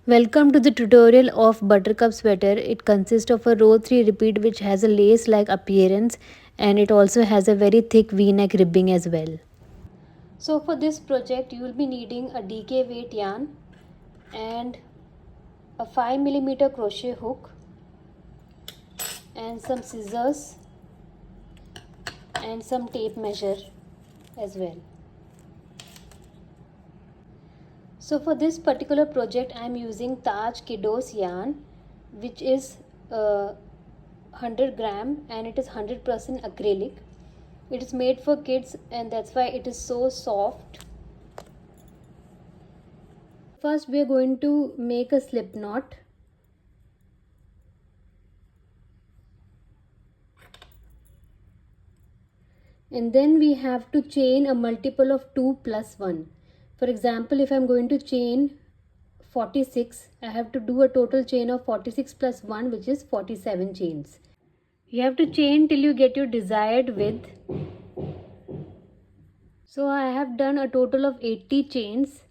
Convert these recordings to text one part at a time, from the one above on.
Welcome to the tutorial of Buttercup Sweater. It consists of a row 3 repeat which has a lace like appearance, and it also has a very thick v-neck ribbing as well. So for this project you will be needing a DK weight yarn and a 5 mm crochet hook and some scissors and some tape measure as well. So for this particular project I am using Taj Kiddos yarn, which is 100 gram, and it is 100% acrylic. It is made for kids and that's why it is so soft. First we are going to make a slip knot. And then we have to chain a multiple of 2 plus 1. For example, if I am going to chain 46, I have to do a total chain of 46 plus 1, which is 47 chains. You have to chain till you get your desired width. So I have done a total of 80 chains,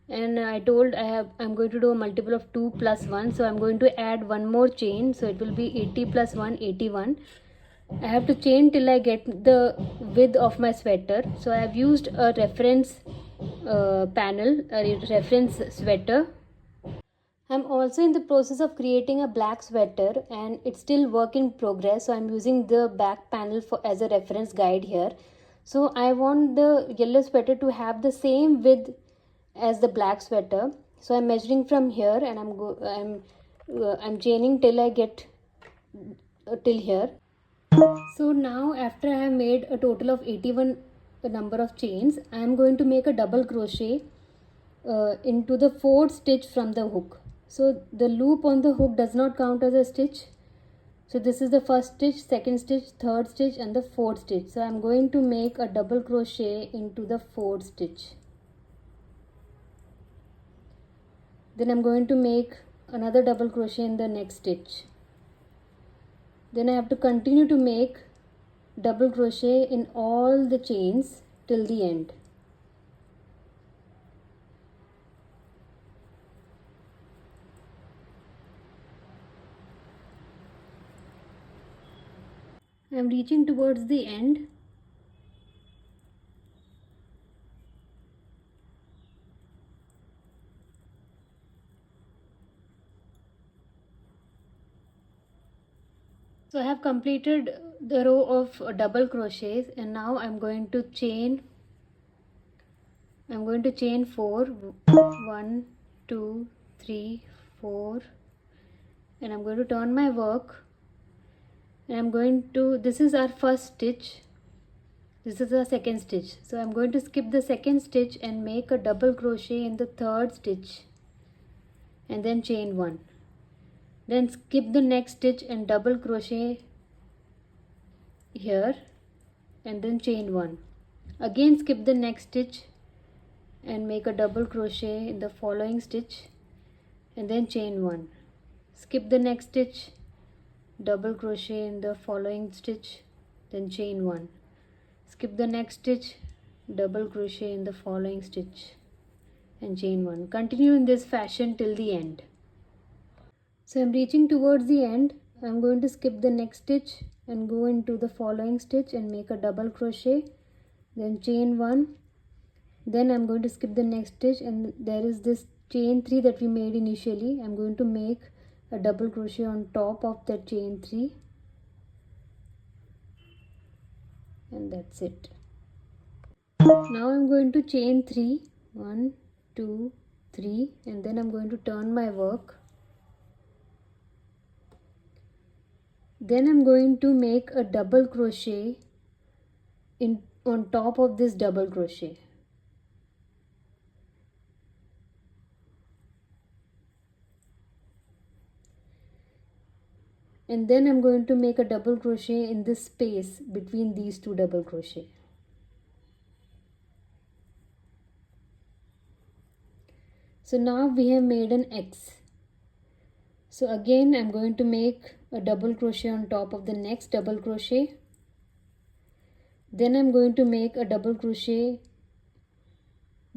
and I'm going to do a multiple of 2 plus 1, so I'm going to add one more chain, so it will be 80 plus 1, 81. I have to chain till I get the width of my sweater. So I have used a reference panel, a reference sweater. I'm also in the process of creating a black sweater and it's still work in progress. So I'm using the back panel as a reference guide here. So I want the yellow sweater to have the same width as the black sweater. So I'm measuring from here and I'm chaining till I get till here. So now after I have made a total of 81 number of chains, I am going to make a double crochet into the fourth stitch from the hook. So the loop on the hook does not count as a stitch. So this is the first stitch, second stitch, third stitch and the fourth stitch. So I am going to make a double crochet into the fourth stitch. Then I am going to make another double crochet in the next stitch. Then I have to continue to make double crochet in all the chains till the end. I am reaching towards the end. So I have completed the row of double crochets and now I'm going to chain 4, 1, 2, 3, 4, and I'm going to turn my work and this is our first stitch, this is our second stitch. So I'm going to skip the second stitch and make a double crochet in the third stitch and then chain 1. Then skip the next stitch and double crochet here and then chain 1. Again skip the next stitch and make a double crochet in the following stitch and then chain 1. Skip the next stitch, double crochet in the following stitch, then chain 1. Skip the next stitch, double crochet in the following stitch and chain 1. Continue in this fashion till the end. So I'm reaching towards the end. I'm going to skip the next stitch and go into the following stitch and make a double crochet, then chain 1. Then I'm going to skip the next stitch and there is this chain 3 that we made initially. I'm going to make a double crochet on top of that chain 3 and that's it. Now I'm going to chain 3, 1, 2, 3, and then I'm going to turn my work. Then I'm going to make a double crochet on top of this double crochet. And then I'm going to make a double crochet in this space between these two double crochet. So now we have made an X. So again I'm going to make a double crochet on top of the next double crochet. Then I'm going to make a double crochet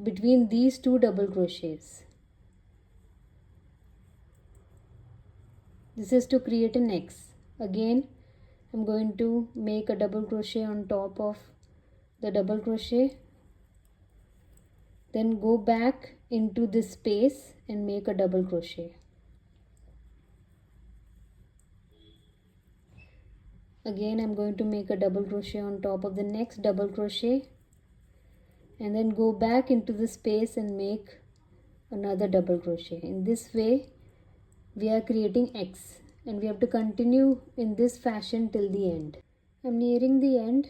between these two double crochets. This is to create an X. Again I'm going to make a double crochet on top of the double crochet, then go back into this space and make a double crochet. Again I'm going to make a double crochet on top of the next double crochet, and then go back into the space and make another double crochet. In this way we are creating X, and we have to continue in this fashion till the end. I'm nearing the end.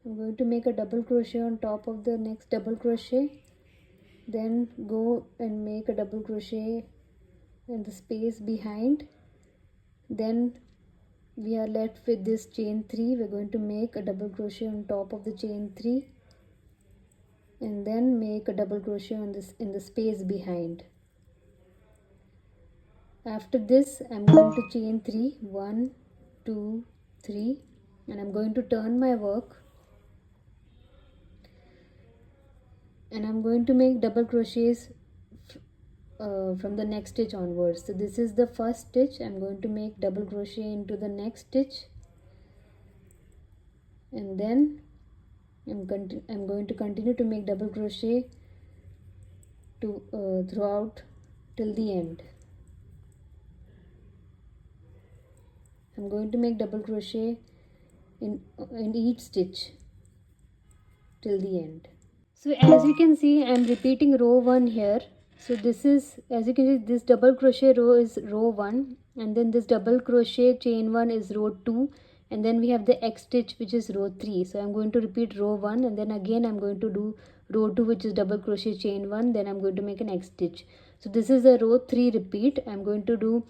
I'm going to make a double crochet on top of the next double crochet, then go and make a double crochet in the space behind. Then we are left with this chain 3. We're going to make a double crochet on top of the chain 3, and then make a double crochet on this in the space behind. After this I'm going to chain 3, 1 2 3, and I'm going to turn my work, and I'm going to make double crochets from the next stitch onwards. So this is the first stitch. I'm going to make double crochet into the next stitch, and then I'm going to continue to make double crochet throughout till the end. I'm going to make double crochet in each stitch till the end. So as you can see, I'm repeating row 1 here. So this is, as you can see, this double crochet row is row 1, and then this double crochet chain 1 is row 2, and then we have the X stitch which is row 3. So I'm going to repeat row 1, and then again I'm going to do row 2 which is double crochet chain 1, then I'm going to make an X stitch. So this is a row 3 repeat. I'm going to do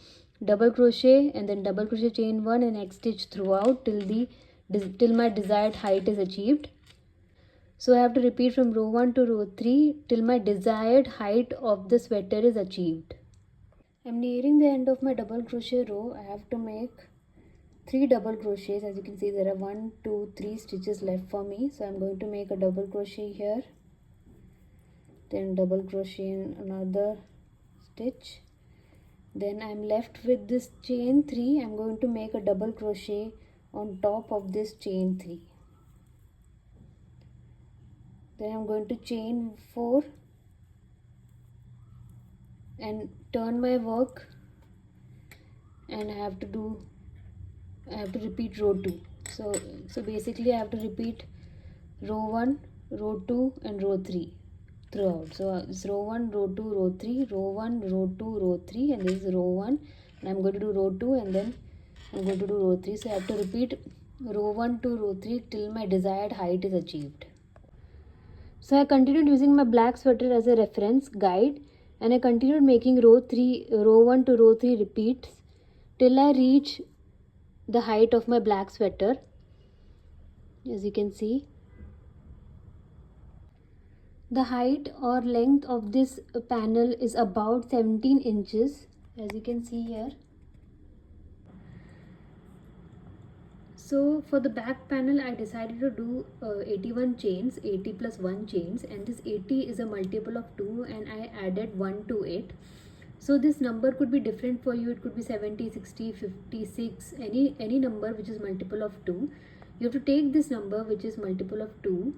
double crochet and then double crochet chain 1 and X stitch throughout till my desired height is achieved. So I have to repeat from row 1 to row 3 till my desired height of the sweater is achieved. I'm nearing the end of my double crochet row. I have to make 3 double crochets. As you can see, there are 1 2 3 stitches left for me. So I'm going to make a double crochet here, then double crochet in another stitch. Then I'm left with this chain 3. I'm going to make a double crochet on top of this chain 3. Then I'm going to chain 4 and turn my work, and I have to repeat row 2. So basically I have to repeat row 1, row 2 and row 3 throughout. So it's row 1, row 2, row 3, row 1, row 2, row 3, and this is row 1, and I'm going to do row 2, and then I'm going to do row 3. So I have to repeat row 1 to row 3 till my desired height is achieved. So I continued using my black sweater as a reference guide, and I continued making row 1 to row 3 repeats till I reach the height of my black sweater. As you can see, the height or length of this panel is about 17 inches, as you can see here. So for the back panel I decided to do 81 chains, 80 plus 1 chains, and this 80 is a multiple of 2 and I added 1 to it. So this number could be different for you. It could be 70, 60, 56, any number which is multiple of 2. You have to take this number which is multiple of 2,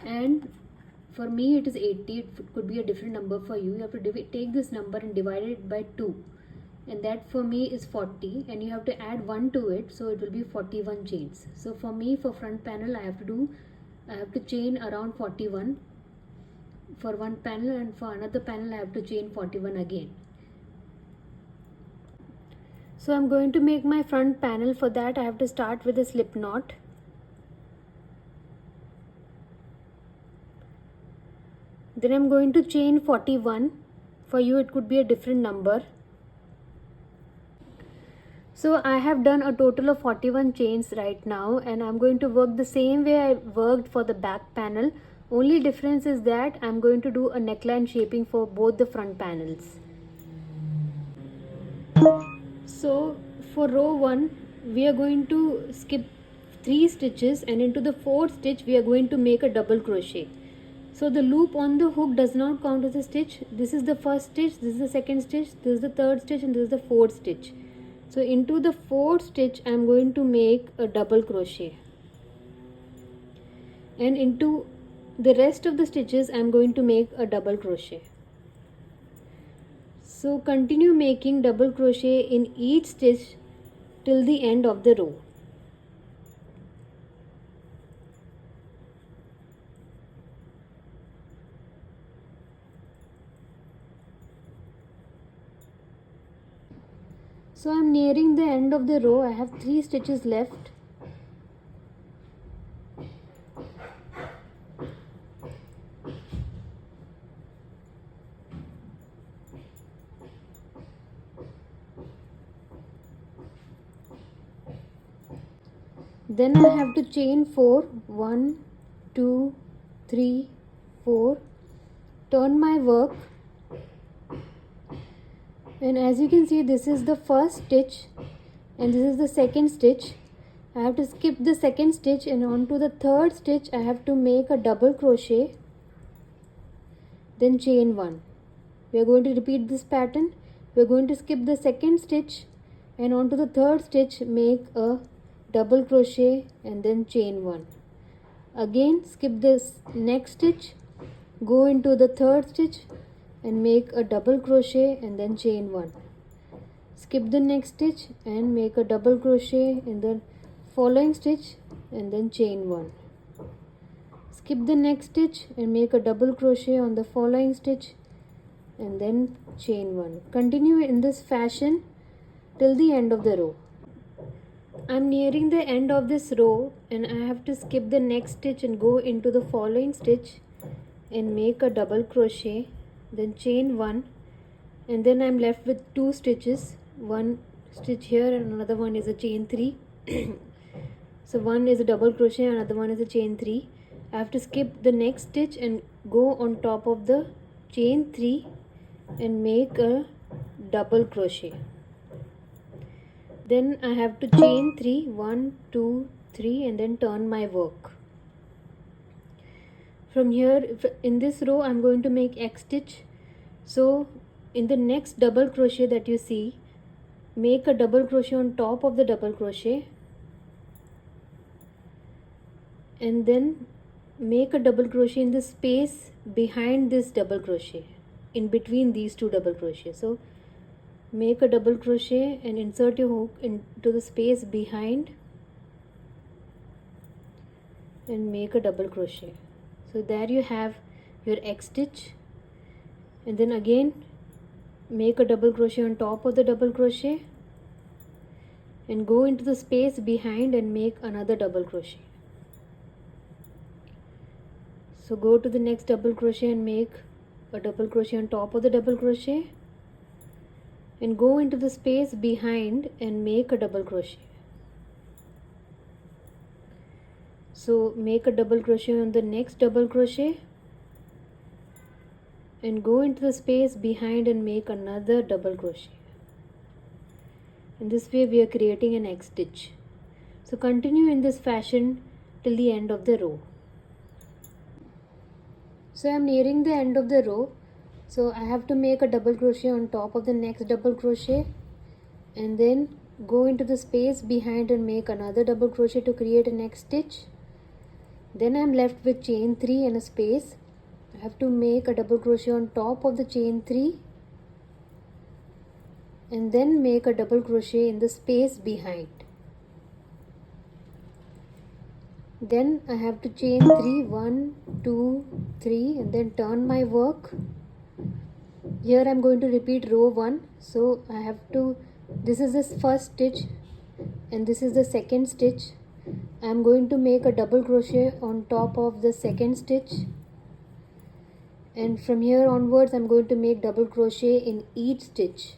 and for me it is 80. It could be a different number for you. You have to take this number and divide it by 2, and that for me is 40, and you have to add 1 to it, so it will be 41 chains. So for me, for front panel I have to chain around 41 for one panel, and for another panel I have to chain 41 again. So I'm going to make my front panel. For that I have to start with a slip knot. Then I'm going to chain 41. For you it could be a different number. So I have done a total of 41 chains right now, and I'm going to work the same way I worked for the back panel. Only difference is that I'm going to do a neckline shaping for both the front panels. So for row 1 we are going to skip 3 stitches, and into the 4th stitch we are going to make a double crochet. So the loop on the hook does not count as a stitch. This is the first stitch, this is the second stitch, this is the third stitch, and this is the fourth stitch. So into the fourth stitch I am going to make a double crochet, and into the rest of the stitches I am going to make a double crochet. So continue making double crochet in each stitch till the end of the row. So I am nearing the end of the row. I have 3 stitches left. Then I have to chain 4. 1, 2, 3, 4. Turn my work. And as you can see, this is the first stitch and this is the second stitch. I have to skip the second stitch, and on to the third stitch I have to make a double crochet, then chain 1. We are going to repeat this pattern. We are going to skip the second stitch, and on to the third stitch make a double crochet and then chain 1. Again skip this next stitch, go into the third stitch and make a double crochet and then chain 1. Skip the next stitch and make a double crochet in the following stitch and then chain 1. Skip the next stitch and make a double crochet on the following stitch and then chain 1. Continue in this fashion till the end of the row. I am nearing the end of this row and I have to skip the next stitch and go into the following stitch and make a double crochet, then chain 1, and then I am left with 2 stitches. One stitch here and another one is a chain 3. So one is a double crochet, another one is a chain 3. I have to skip the next stitch and go on top of the chain 3 and make a double crochet. Then I have to chain 3, 1, 2, 3, and then turn my work. From here, in this row I am going to make X stitch. So in the next double crochet that you see, make a double crochet on top of the double crochet and then make a double crochet in the space behind this double crochet, in between these 2 double crochets. So make a double crochet and insert your hook into the space behind and make a double crochet. So there you have your X stitch, and then again make a double crochet on top of the double crochet and go into the space behind and make another double crochet. So go to the next double crochet and make a double crochet on top of the double crochet and go into the space behind and make a double crochet. So make a double crochet on the next double crochet and go into the space behind and make another double crochet. In this way we are creating an X stitch. So continue in this fashion till the end of the row. So I am nearing the end of the row. So I have to make a double crochet on top of the next double crochet and then go into the space behind and make another double crochet to create an X stitch. Then I am left with chain 3 and a space. I have to make a double crochet on top of the chain 3 and then make a double crochet in the space behind. Then I have to chain 3, 1, 2, 3, and then turn my work. Here I am going to repeat row 1. So I have to, this is the first stitch and this is the second stitch. I am going to make a double crochet on top of the second stitch, and from here onwards I am going to make double crochet in each stitch.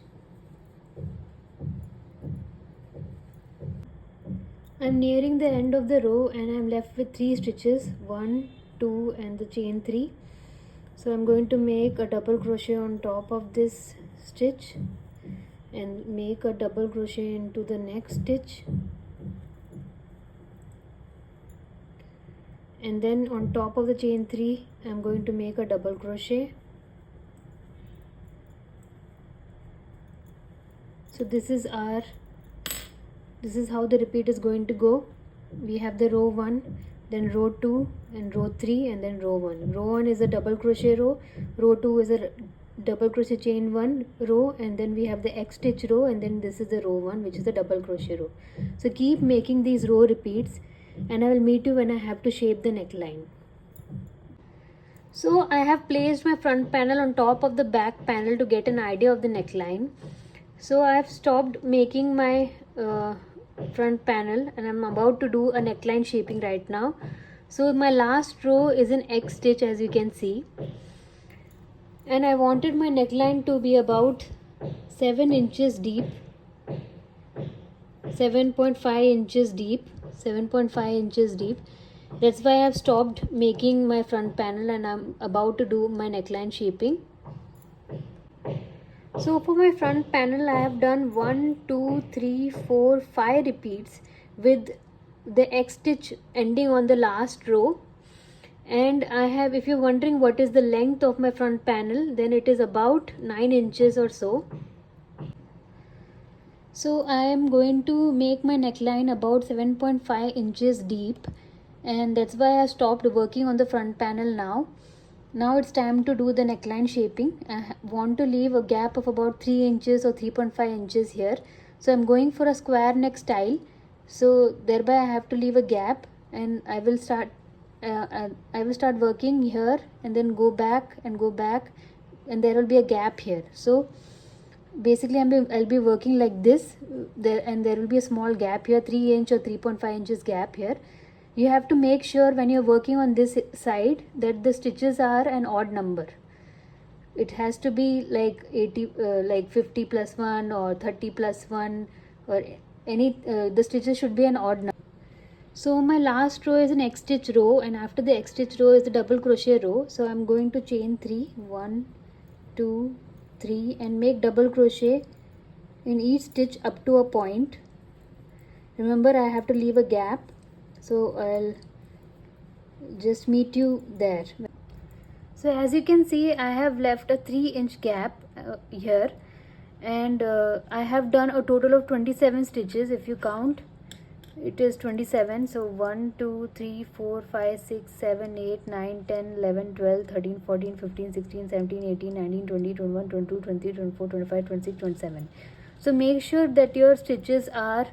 I am nearing the end of the row and I am left with 3 stitches, 1, 2 and the chain 3. So I am going to make a double crochet on top of this stitch and make a double crochet into the next stitch and then on top of the chain 3 I'm going to make a double crochet. So this is how the repeat is going to go. We have the row 1, then row 2 and row 3 and then row 1. Row 1 is a double crochet row, row 2 is a double crochet chain 1 row, and then we have the X stitch row, and then this is the row 1 which is the double crochet row. So keep making these row repeats, and I will meet you when I have to shape the neckline. So I have placed my front panel on top of the back panel to get an idea of the neckline. So I have stopped making my front panel and I'm about to do a neckline shaping right now. So my last row is an X stitch, as you can see, and I wanted my neckline to be about 7 inches deep, 7.5 inches deep, 7.5 inches deep. That's why I have stopped making my front panel and I'm about to do my neckline shaping. So for my front panel I have done 1, 2, 3, 4, 5 repeats with the X stitch ending on the last row. And I have, if you're wondering what is the length of my front panel, then it is about 9 inches or so. So I am going to make my neckline about 7.5 inches deep, and that's why I stopped working on the front panel now. Now it's time to do the neckline shaping. I want to leave a gap of about 3 inches or 3.5 inches here. So I'm going for a square neck style. So thereby I have to leave a gap, and I will start working here and then go back, and and there will be a gap here. So basically I'll be working like this there, and there will be a small gap here, 3 inch or 3.5 inches gap here. You have to make sure when you're working on this side that the stitches are an odd number. It has to be like 80 like 50 plus 1 or 30 plus 1 or any the stitches should be an odd number. So my last row is an X stitch row, and after the X stitch row is the double crochet row. So I'm going to chain 3, 1, 2, 3 and make double crochet in each stitch up to a point. Remember, I have to leave a gap, so I'll just meet you there. So as you can see, I have left a 3-inch gap here, and I have done a total of 27 stitches. If you count, it is 27. So 1, 2, 3, 4, 5, 6, 7, 8, 9, 10, 11, 12, 13, 14, 15, 16, 17, 18, 19, 20, 21, 22, 23, 24, 25, 26, 27. So make sure that your stitches are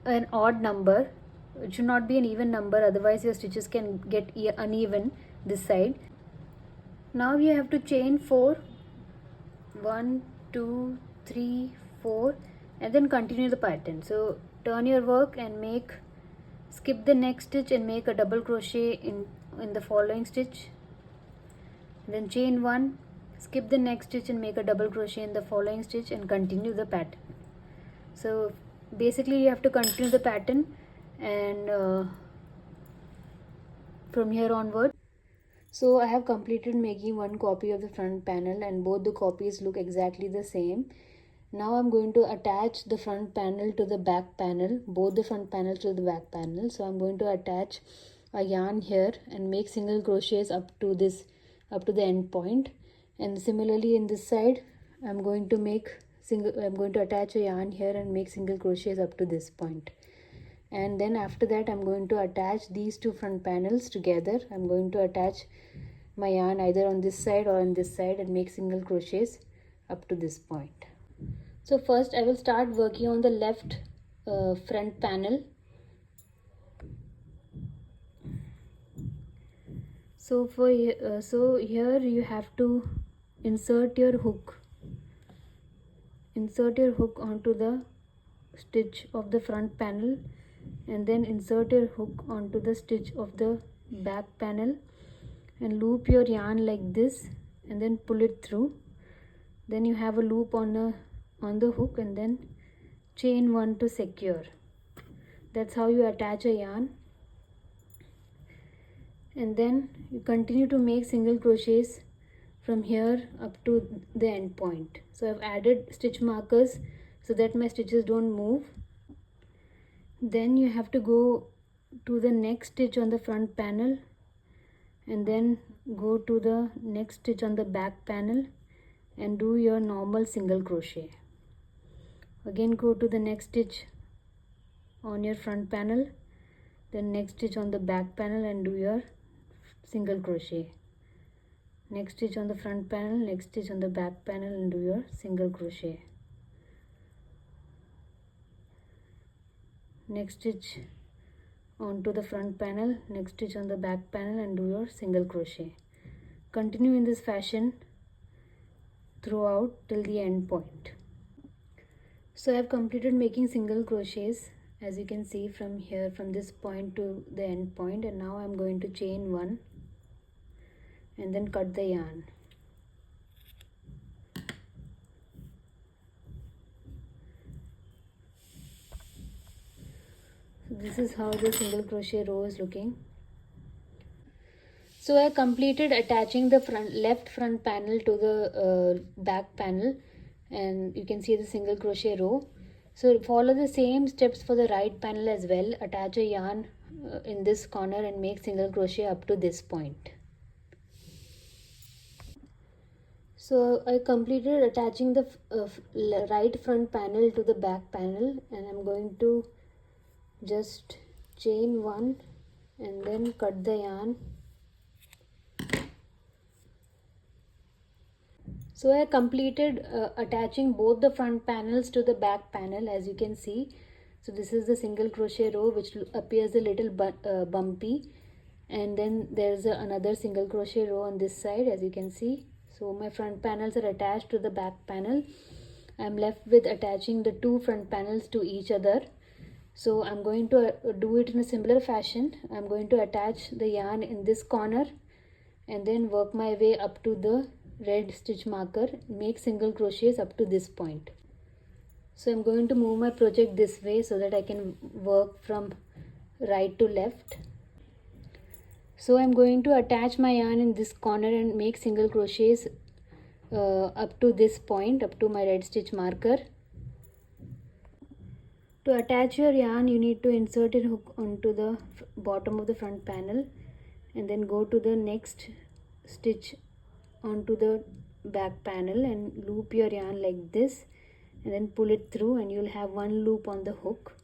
an odd number. It should not be an even number, otherwise your stitches can get uneven this side. Now you have to chain 4, 1, 2, 3, 4 and then continue the pattern. So turn your work and skip the next stitch and make a double crochet in the following stitch, then chain 1, skip the next stitch and make a double crochet in the following stitch and continue the pattern. So basically you have to continue the pattern and from here onward. So I have completed making one copy of the front panel and both the copies look exactly the same. Now I'm going to attach the front panel to the back panel, both the front panels to the back panel. So I'm going to attach a yarn here and make single crochets up to the end point. And similarly in this side, I'm going to attach a yarn here and make single crochets up to this point. And then after that I'm going to attach these two front panels together. I'm going to attach my yarn either on this side or on this side and make single crochets up to this point. So first I will start working on the left front panel. So here you have to insert your hook onto the stitch of the front panel, and then insert your hook onto the stitch of the back panel and loop your yarn like this and then pull it through. Then you have a loop on the hook and then chain 1 to secure. That's how you attach a yarn, and then you continue to make single crochets from here up to the end point. So I've added stitch markers so that my stitches don't move. Then you have to go to the next stitch on the front panel, and then go to the next stitch on the back panel and do your normal single crochet. Again go to the next stitch on your front panel, then next stitch on the back panel and do your single crochet. Next stitch on the front panel, next stitch on the back panel and do your single crochet. Next stitch onto the front panel, next stitch on the back panel and do your single crochet. Continue in this fashion throughout till the end point. So I have completed making single crochets, as you can see from here, from this point to the end point, and now I'm going to chain one and then cut the yarn. So this is how the single crochet row is looking. So I completed attaching the left front panel to the back panel, and you can see the single crochet row. So follow the same steps for the right panel as well. Attach a yarn in this corner and make single crochet up to this point. So I completed attaching the right front panel to the back panel, and I'm going to just chain one and then cut the yarn. So I completed attaching both the front panels to the back panel, as you can see. So this is the single crochet row which appears a little bumpy, and then there's another single crochet row on this side, as you can see. So my front panels are attached to the back panel. I'm left with attaching the two front panels to each other. So I'm going to do it in a similar fashion. I'm going to attach the yarn in this corner and then work my way up to the red stitch marker, make single crochets up to this point. So I'm going to move my project this way so that I can work from right to left. So I'm going to attach my yarn in this corner and make single crochets up to this point, up to my red stitch marker. To attach your yarn, you need to insert a hook onto the bottom of the front panel and then go to the next stitch onto the back panel and loop your yarn like this, and then pull it through, and you'll have one loop on the hook,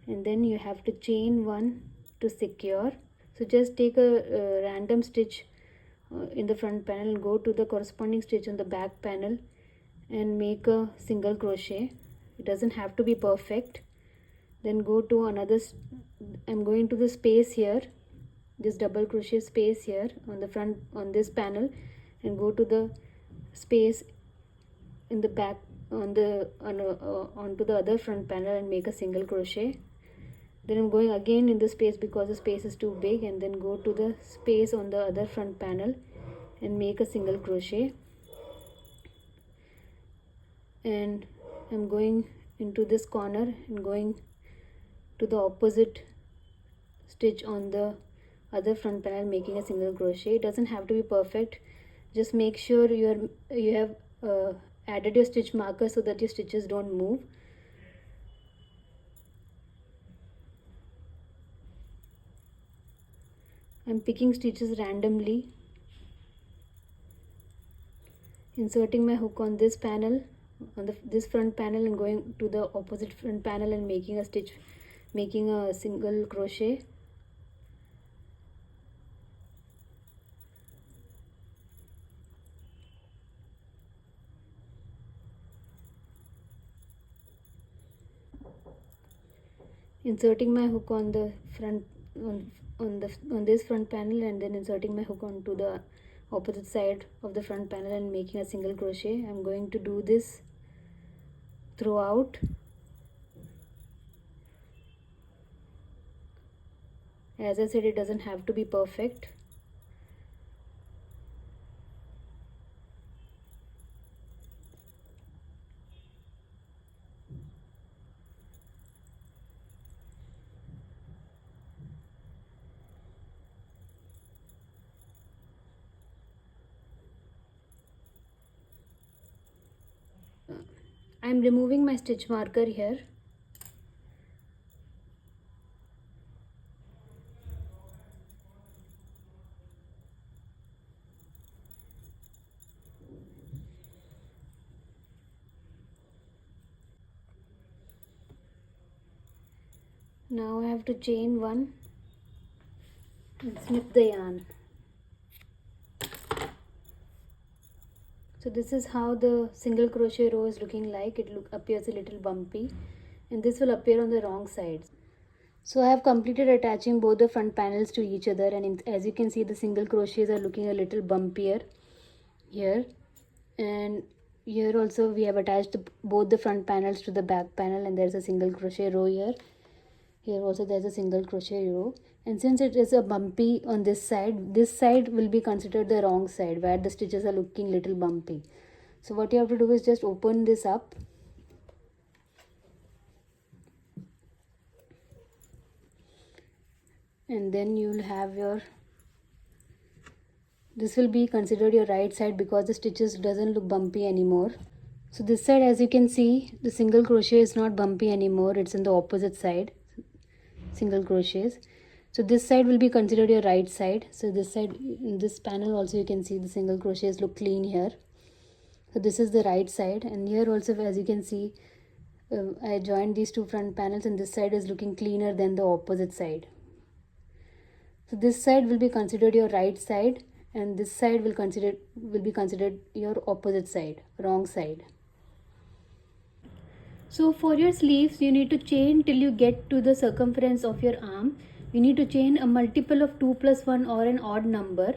and then you have to chain one to secure. So just take a random stitch in the front panel, go to the corresponding stitch on the back panel and make a single crochet. It doesn't have to be perfect. Then go to another, I'm going to the space here, this double crochet space here on the front, on this panel, and go to the space in the back on the onto the other front panel and make a single crochet. Then I'm going again in the space because the space is too big, and then go to the space on the other front panel and make a single crochet. And I'm going into this corner and going to the opposite stitch on the other front panel, making a single crochet. It doesn't have to be perfect. Just make sure you have added your stitch marker so that your stitches don't move. I'm picking stitches randomly, inserting my hook on this panel, on this front panel, and going to the opposite front panel and making a stitch, making a single crochet. Inserting my hook on the front on this front panel, and then inserting my hook onto the opposite side of the front panel and making a single crochet. I'm going to do this throughout. As I said, it doesn't have to be perfect. I'm removing my stitch marker here. Now I have to chain one and snip the yarn. So this is how the single crochet row is looking like. It appears a little bumpy, and this will appear on the wrong side. So I have completed attaching both the front panels to each other, and as you can see, the single crochets are looking a little bumpier here, and here also we have attached both the front panels to the back panel, and there's a single crochet row here. Here also there's a single crochet row, and since it is a bumpy on this side will be considered the wrong side where the stitches are looking little bumpy. So what you have to do is just open this up, and then you will have your, this will be considered your right side because the stitches doesn't look bumpy anymore. So this side, as you can see, the single crochet is not bumpy anymore, it's in the opposite side, single crochets. So this side will be considered your right side. So this side, in this panel also you can see the single crochets look clean here. So this is the right side, and here also as you can see, I joined these two front panels, and this side is looking cleaner than the opposite side. So this side will be considered your right side, and this side will be considered your opposite side, wrong side. So for your sleeves, you need to chain till you get to the circumference of your arm. You need to chain a multiple of 2 plus 1 or an odd number,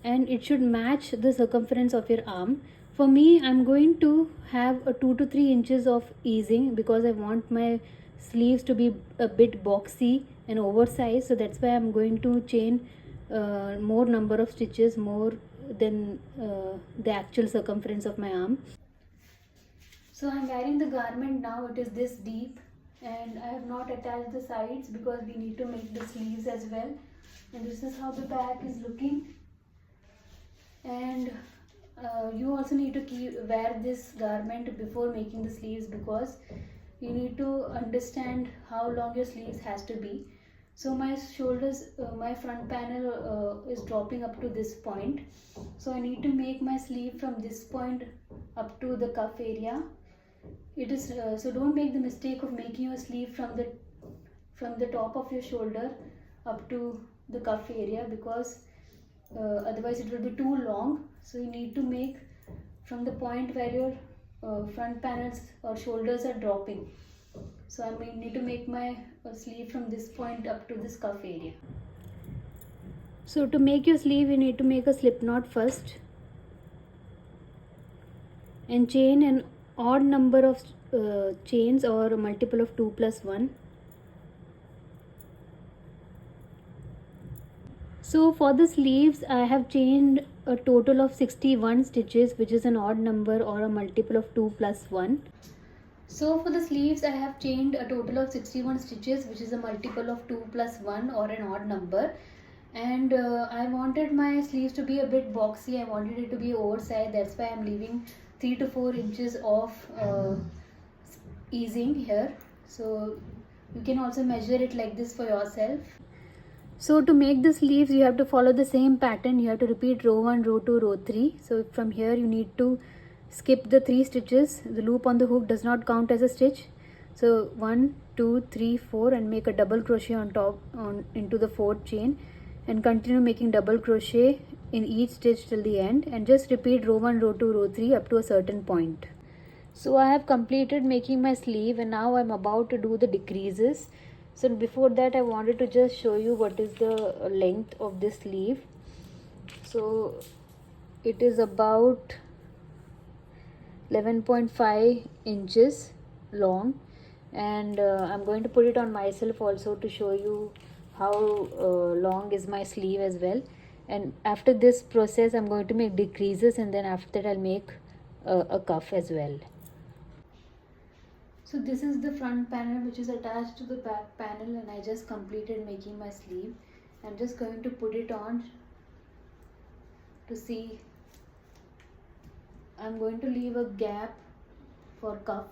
and it should match the circumference of your arm. For me, I'm going to have a 2 to 3 inches of easing because I want my sleeves to be a bit boxy and oversized. So that's why I'm going to chain more number of stitches, more than the actual circumference of my arm. So I'm wearing the garment now. It is this deep, and I have not attached the sides because we need to make the sleeves as well. And this is how the back is looking. And you also need to wear this garment before making the sleeves because you need to understand how long your sleeves has to be. So my shoulders, my front panel is dropping up to this point. So I need to make my sleeve from this point up to the cuff area. It is so don't make the mistake of making your sleeve from the top of your shoulder up to the cuff area because otherwise it will be too long. So you need to make from the point where your front panels or shoulders are dropping. So I need to make my sleeve from this point up to this cuff area. So to make your sleeve, you need to make a slip knot first and chain an odd number of chains or a multiple of 2 plus 1. So for the sleeves, I have chained a total of 61 stitches, which is an odd number or a multiple of 2 plus 1. So for the sleeves, I have chained a total of 61 stitches, which is a multiple of 2 plus 1 or an odd number. And I wanted my sleeves to be a bit boxy. I wanted it to be oversized. That's why I'm leaving 3 to 4 inches of easing here. So you can also measure it like this for yourself. So to make the sleeves, you have to follow the same pattern. You have to repeat row 1, row 2, row 3. So from here you need to skip the 3 stitches. The loop on the hook does not count as a stitch. So 1, 2, 3, 4 and make a double crochet on top into the 4th chain, and continue making double crochet in each stitch till the end, and just repeat row 1, row 2, row 3 up to a certain point. So I have completed making my sleeve, and now I'm about to do the decreases. So before that, I wanted to just show you what is the length of this sleeve. So it is about 11.5 inches long, and I'm going to put it on myself also to show you how long is my sleeve as well. And after this process, I'm going to make decreases, and then after that I'll make a cuff as well. So this is the front panel which is attached to the back panel, and I just completed making my sleeve. I'm just going to put it on to see. I'm going to leave a gap for cuff.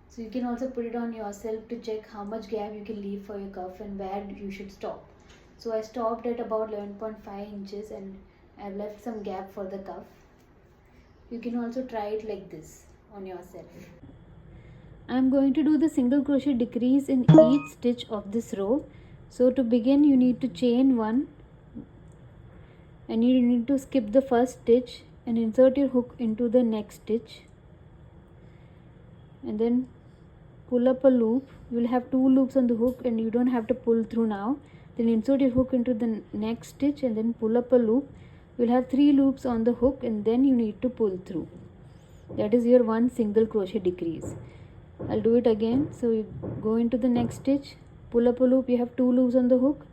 So you can also put it on yourself to check how much gap you can leave for your cuff and where you should stop. So I stopped at about 11.5 inches and I've left some gap for the cuff. You can also try it like this on yourself. I'm going to do the single crochet decrease in each stitch of this row. So to begin, you need to chain 1 and you need to skip the first stitch and insert your hook into the next stitch and then pull up a loop. You will have 2 loops on the hook and you don't have to pull through now. Then insert your hook into the next stitch and then pull up a loop. You will have 3 loops on the hook and then you need to pull through. That is your 1 single crochet decrease. I'll do it again. So you go into the next stitch, pull up a loop, you have 2 loops on the hook,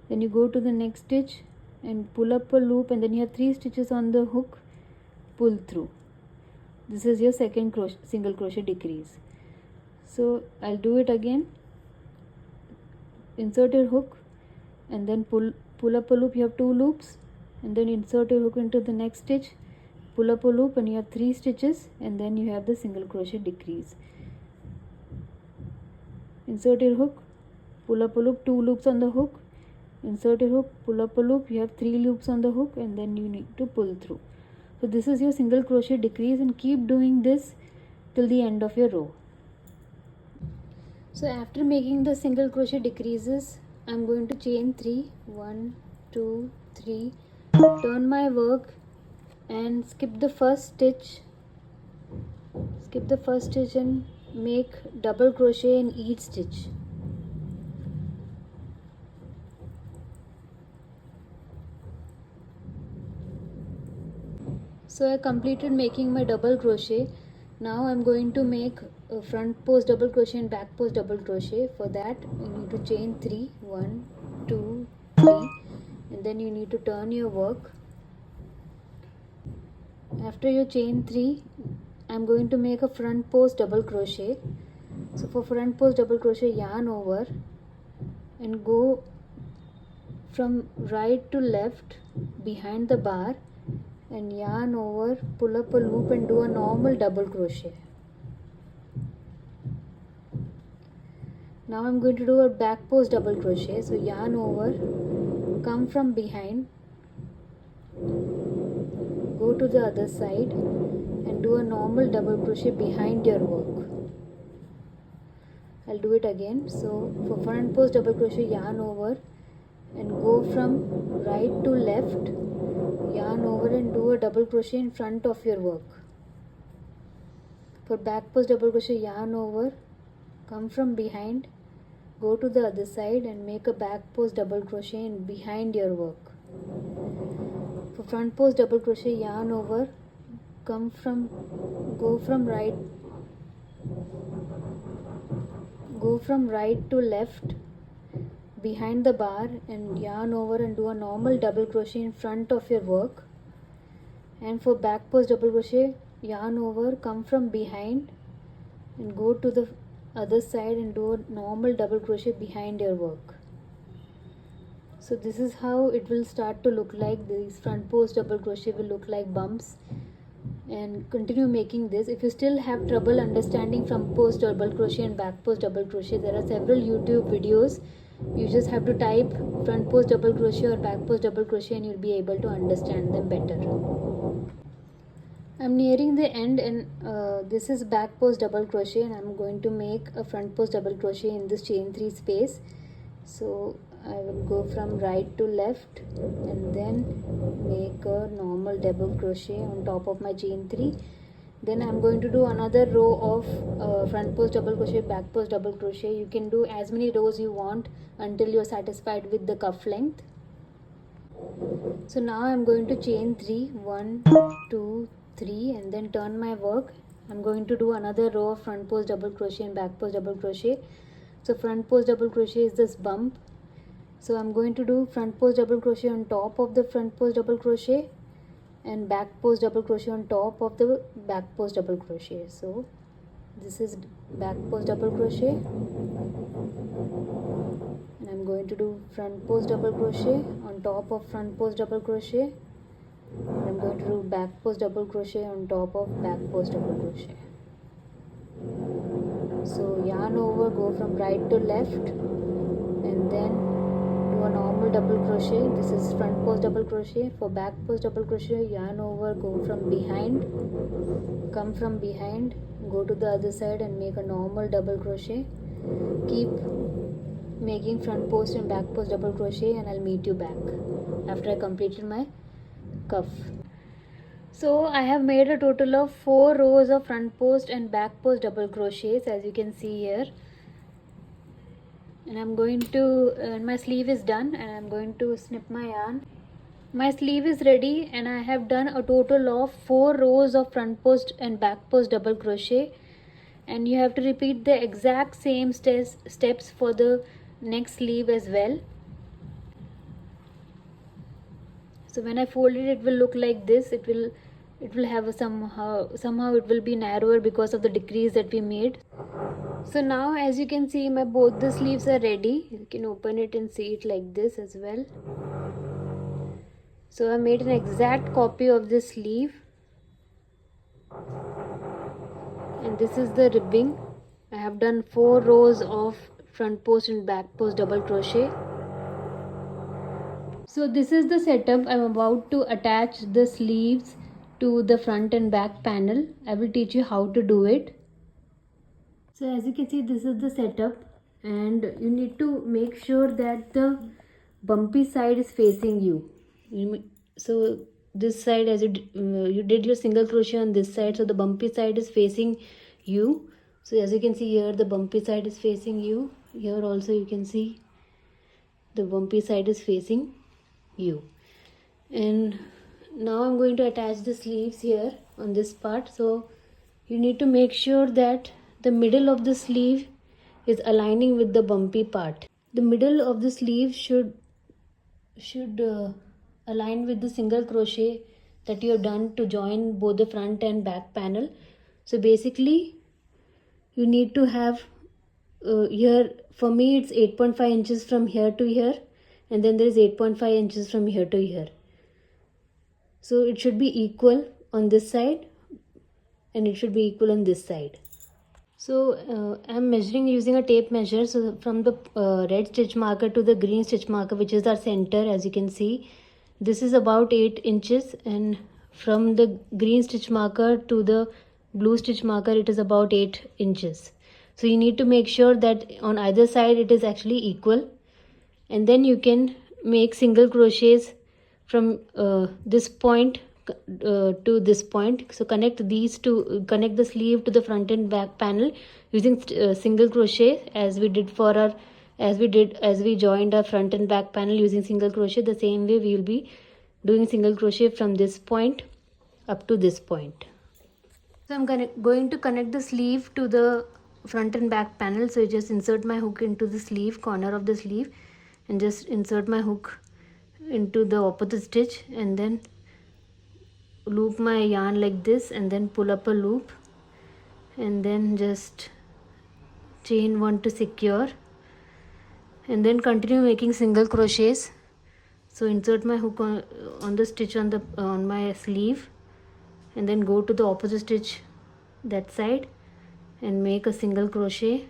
then you go to the next stitch and pull up a loop and then you have 3 stitches on the hook, pull through. This is your second single crochet decrease. So I'll do it again. Insert your hook and then pull up a loop, you have 2 loops and then insert your hook into the next stitch, pull up a loop and you have 3 stitches and then you have the single crochet decrease. Insert your hook, pull up a loop, 2 loops on the hook, insert your hook, pull up a loop, you have 3 loops on the hook and then you need to pull through. So this is your single crochet decrease and keep doing this till the end of your row. So after making the single crochet decreases, I'm going to chain 3, 1, 2, 3, turn my work and skip the first stitch and make double crochet in each stitch. So I completed making my double crochet. Now I'm going to make a front post double crochet and back post double crochet. For that you need to chain 3, 1, 2, 3 and then you need to turn your work. After you chain 3, I'm going to make a front post double crochet. So for front post double crochet, yarn over and go from right to left behind the bar and yarn over, pull up a loop and do a normal double crochet. Now I'm going to do a back post double crochet. So yarn over, come from behind, go to the other side and do a normal double crochet behind your work. I'll do it again. So for front post double crochet, yarn over and go from right to left, yarn over and do a double crochet in front of your work. For back post double crochet, yarn over, come from behind, go to the other side and make a back post double crochet in behind your work. For front post double crochet, yarn over, go from right to left behind the bar and yarn over and do a normal double crochet in front of your work. And for back post double crochet, yarn over, come from behind and go to the other side and do a normal double crochet behind your work. So this is how it will start to look like. These front post double crochet will look like bumps, and continue making this. If you still have trouble understanding front post double crochet and back post double crochet, there are several YouTube videos. You just have to type front post double crochet or back post double crochet and you'll be able to understand them better. I'm nearing the end and this is back post double crochet and I'm going to make a front post double crochet in this chain 3 space. So I will go from right to left and then make a normal double crochet on top of my chain 3. Then I'm going to do another row of front post double crochet, back post double crochet. You can do as many rows you want until you're satisfied with the cuff length. So now I'm going to chain 3, 1, 2, 3 and then turn my work. I'm going to do another row of front post double crochet and back post double crochet. So front post double crochet is this bump. So I'm going to do front post double crochet on top of the front post double crochet and back post double crochet on top of the back post double crochet. So this is back post double crochet and I'm going to do front post double crochet on top of front post double crochet and I'm going to do back post double crochet on top of back post double crochet. So yarn over, go from right to left and then do a normal normal double crochet. This is front post double crochet. For back post double crochet, yarn over, go from behind, come from behind, go to the other side and make a normal double crochet. Keep making front post and back post double crochet, and I'll meet you back after I completed my cuff. So I have made a total of 4 rows of front post and back post double crochets, as you can see here. And I'm going to my sleeve is done, and I'm going to snip my yarn. My sleeve is ready, and I have done a total of 4 rows of front post and back post double crochet, and you have to repeat the exact same steps for the next sleeve as well. So when I fold it, it will look like this. It will have a somehow it will be narrower because of the decrease that we made. So now, as you can see, both the sleeves are ready. You can open it and see it like this as well. So I made an exact copy of this sleeve, and this is the ribbing. I have done 4 rows of front post and back post double crochet. So this is the setup. I'm about to attach the sleeves to the front and back panel. I will teach you how to do it. So as you can see, this is the setup, and you need to make sure that the bumpy side is facing you. So this side, as you did your single crochet on this side, so the bumpy side is facing you. So as you can see here, the bumpy side is facing you. Here also you can see the bumpy side is facing you. And now I'm going to attach the sleeves here on this part. So you need to make sure that the middle of the sleeve is aligning with the bumpy part. The middle of the sleeve should align with the single crochet that you have done to join both the front and back panel. So basically you need to have here, for me it's 8.5 inches from here to here, and then there is 8.5 inches from here to here. So it should be equal on this side, and it should be equal on this side. So I'm measuring using a tape measure. So from the red stitch marker to the green stitch marker, which is our center, as you can see, this is about 8 inches, and from the green stitch marker to the blue stitch marker, it is about 8 inches. So you need to make sure that on either side it is actually equal, and then you can make single crochets from this point to this point. So connect these two, connect the sleeve to the front and back panel using single crochet, as we did for our as we joined our front and back panel using single crochet. The same way we will be doing single crochet from this point up to this point. So I'm going to connect the sleeve to the front and back panel. So I just insert my hook into the sleeve, corner of the sleeve, and just insert my hook into the opposite stitch, and then loop my yarn like this, and then pull up a loop, and then just chain one to secure, and then continue making single crochets. So insert my hook on the stitch on my sleeve, and then go to the opposite stitch that side and make a single crochet,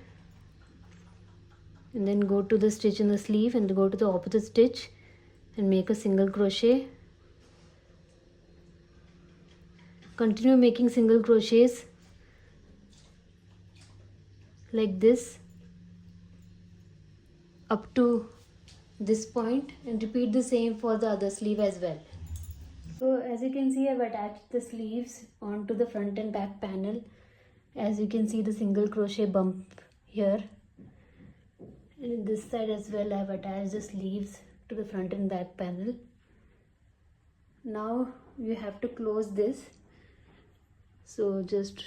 and then go to the stitch in the sleeve and go to the opposite stitch and make a single crochet. Continue making single crochets like this up to this point, and repeat the same for the other sleeve as well. So as you can see, I've attached the sleeves onto the front and back panel. As you can see, the single crochet bump here, and in this side as well I've attached the sleeves to the front and back panel. Now you have to close this. So just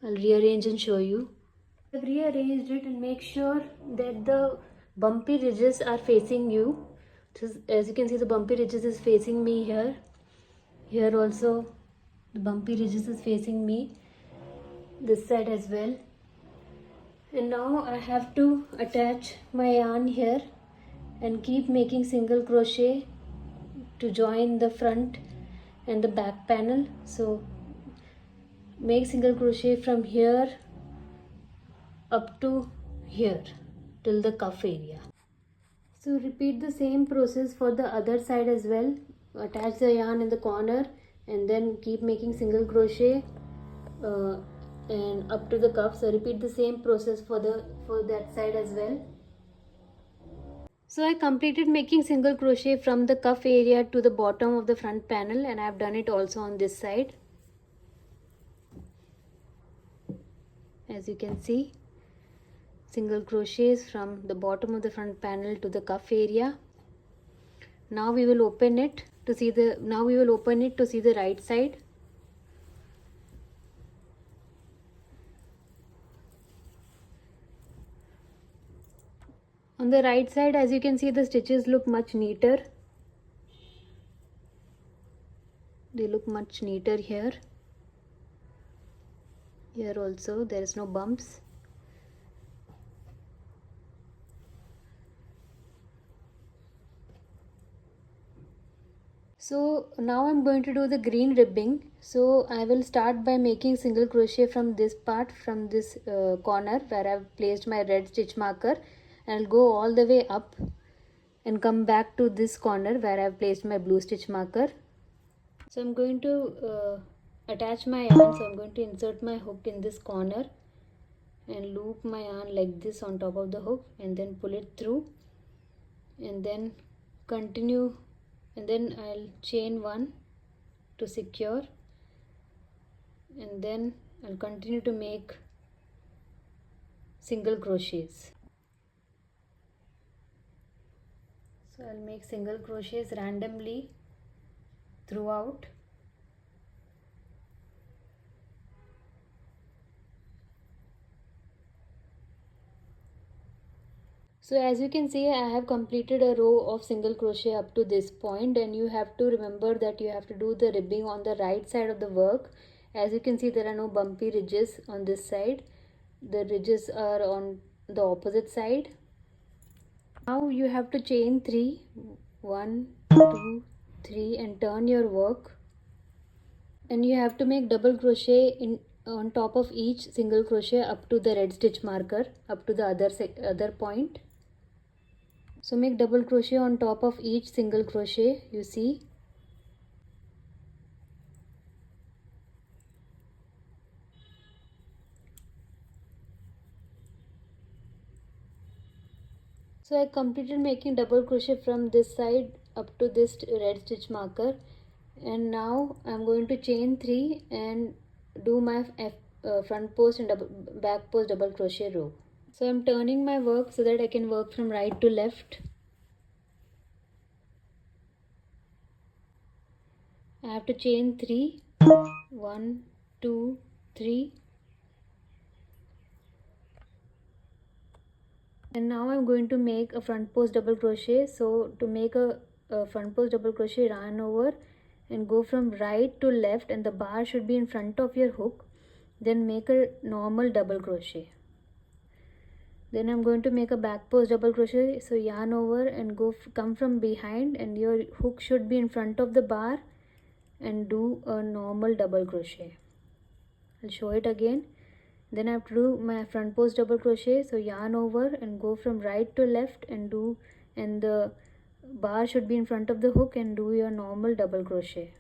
I'll rearrange and show you. I've rearranged it, and make sure that the bumpy ridges are facing you. Just as you can see, the bumpy ridges is facing me here. Here also the bumpy ridges is facing me, this side as well. And now I have to attach my yarn here and keep making single crochet to join the front and the back panel. So make single crochet from here up to here. till the cuff area. So repeat the same process for the other side as well. Attach the yarn in the corner and then keep making single crochet uh, and up to the cuff. So repeat the same process for that side as well. So I completed making single crochet from the cuff area to the bottom of the front panel, and I have done it also on this side. As you can see, single crochets from the bottom of the front panel to the cuff area. Now we will open it to see the right side. On the right side, as you can see, the stitches look much neater. They look much neater here. Here also there is no bumps. So now I'm going to do the green ribbing. So I will start by making single crochet from this part, from this corner where I've placed my red stitch marker, and I'll go all the way up and come back to this corner where I've placed my blue stitch marker. So I'm going to attach my yarn. So I'm going to insert my hook in this corner and loop my yarn like this on top of the hook, and then pull it through, and then continue, and then I'll chain one to secure, and then I'll continue to make single crochets. So I'll make single crochets randomly throughout. So as you can see, I have completed a row of single crochet up to this point, and you have to remember that you have to do the ribbing on the right side of the work. As you can see, there are no bumpy ridges on this side. The ridges are on the opposite side. Now you have to chain 3, 1, 2, 3, and turn your work, and you have to make double crochet on top of each single crochet up to the red stitch marker, up to the other point. So make double crochet on top of each single crochet, you see. So I completed making double crochet from this side up to this red stitch marker, and now I'm going to chain 3 and do my front post and back post double crochet row. So I'm turning my work so that I can work from right to left. I have to chain 3, 1, 2, 3, and now I'm going to make a front post double crochet. So to make a front post double crochet, yarn over and go from right to left, and the bar should be in front of your hook. Then make a normal double crochet. Then I'm going to make a back post double crochet. So yarn over and come from behind, and your hook should be in front of the bar, and do a normal double crochet. I'll show it again. Then I have to do my front post double crochet. So yarn over and go from right to left and the bar should be in front of the hook, and do your normal double crochet.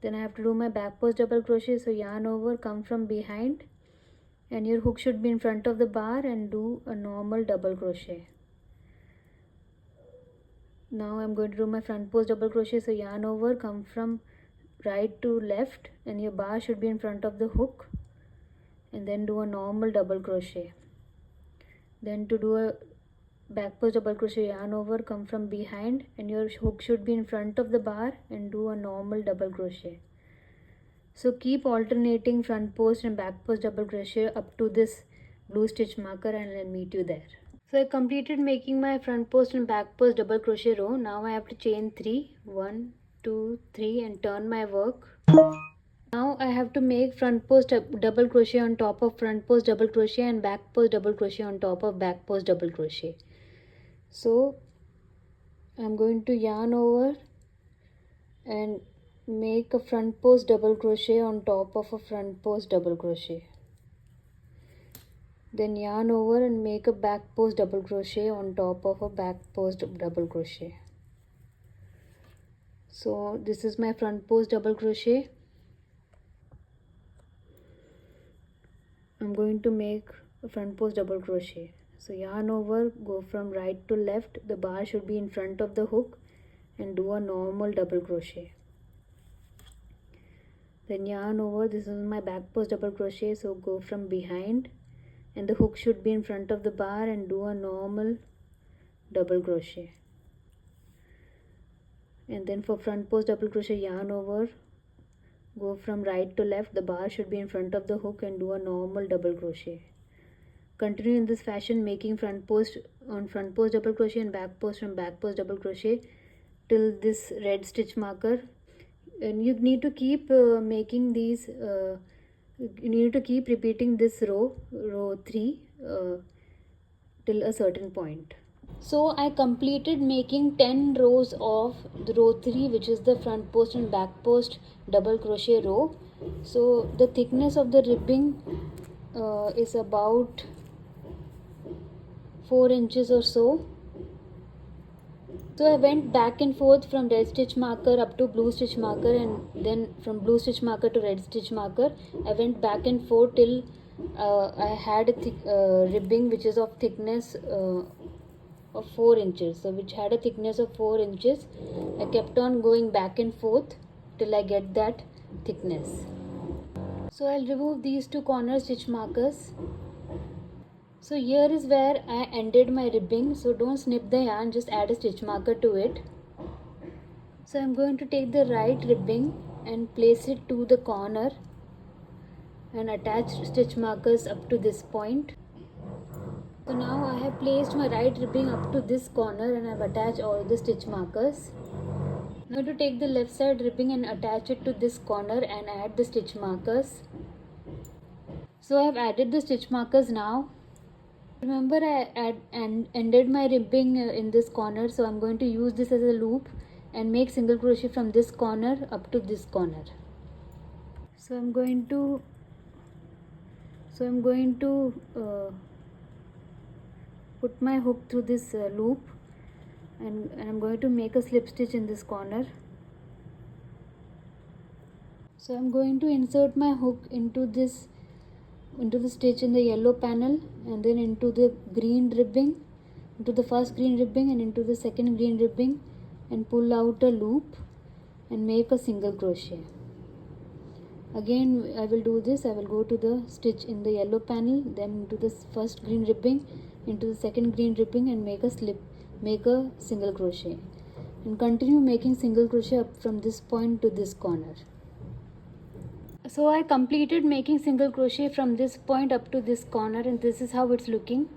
Then I have to do my back post double crochet. So yarn over, come from behind, and your hook should be in front of the bar, and do a normal double crochet. Now I'm going to do my front post double crochet. So yarn over, come from right to left, and your bar should be in front of the hook, and then do a normal double crochet. Then to do a back post double crochet, yarn over, come from behind, and your hook should be in front of the bar, and do a normal double crochet. So keep alternating front post and back post double crochet up to this blue stitch marker, and I'll meet you there. So I completed making my front post and back post double crochet row. Now I have to chain 3, 1, 2, 3, and turn my work. Now I have to make front post double crochet on top of front post double crochet, and back post double crochet on top of back post double crochet. So I'm going to yarn over and make a front post double crochet on top of a front post double crochet. Then yarn over and make a back post double crochet on top of a back post double crochet. So this is my front post double crochet. I'm going to make a front post double crochet. So yarn over, go from right to left, the bar should be in front of the hook, and do a normal double crochet. Then yarn over, this is my back post double crochet, so go from behind and the hook should be in front of the bar and do a normal double crochet. And then for front post double crochet, yarn over, go from right to left, the bar should be in front of the hook and do a normal double crochet. Continue in this fashion, making front post on front post double crochet and back post from back post double crochet till this red stitch marker. And you need to keep making these you need to keep repeating this row 3 till a certain point. So I completed making 10 rows of the row 3, which is the front post and back post double crochet row. So the thickness of the ribbing is about 4 inches or so. So I went back and forth from red stitch marker up to blue stitch marker, and then from blue stitch marker to red stitch marker. I went back and forth till I had a thick ribbing which is of thickness of 4 inches. So which had a thickness of 4 inches. I kept on going back and forth till I get that thickness. So I'll remove these 2 corner stitch markers. So here is where I ended my ribbing. So don't snip the yarn, just add a stitch marker to it. So I'm going to take the right ribbing and place it to the corner and attach stitch markers up to this point. So now I have placed my right ribbing up to this corner and I have attached all the stitch markers. I'm going to take the left side ribbing and attach it to this corner and add the stitch markers. So I have added the stitch markers now. Remember, I ended my ribbing in this corner, so I'm going to use this as a loop and make single crochet from this corner up to this corner. So I'm going to put my hook through this loop, and I'm going to make a slip stitch in this corner. So I'm going to insert my hook into the stitch in the yellow panel, and then into the green ribbing, into the first green ribbing and into the second green ribbing, and pull out a loop and make a single crochet. Again I will do this. I will go to the stitch in the yellow panel, then into the first green ribbing, into the second green ribbing, and make a single crochet, and continue making single crochet up from this point to this corner. So I completed making single crochet from this point up to this corner, and this is how it's looking.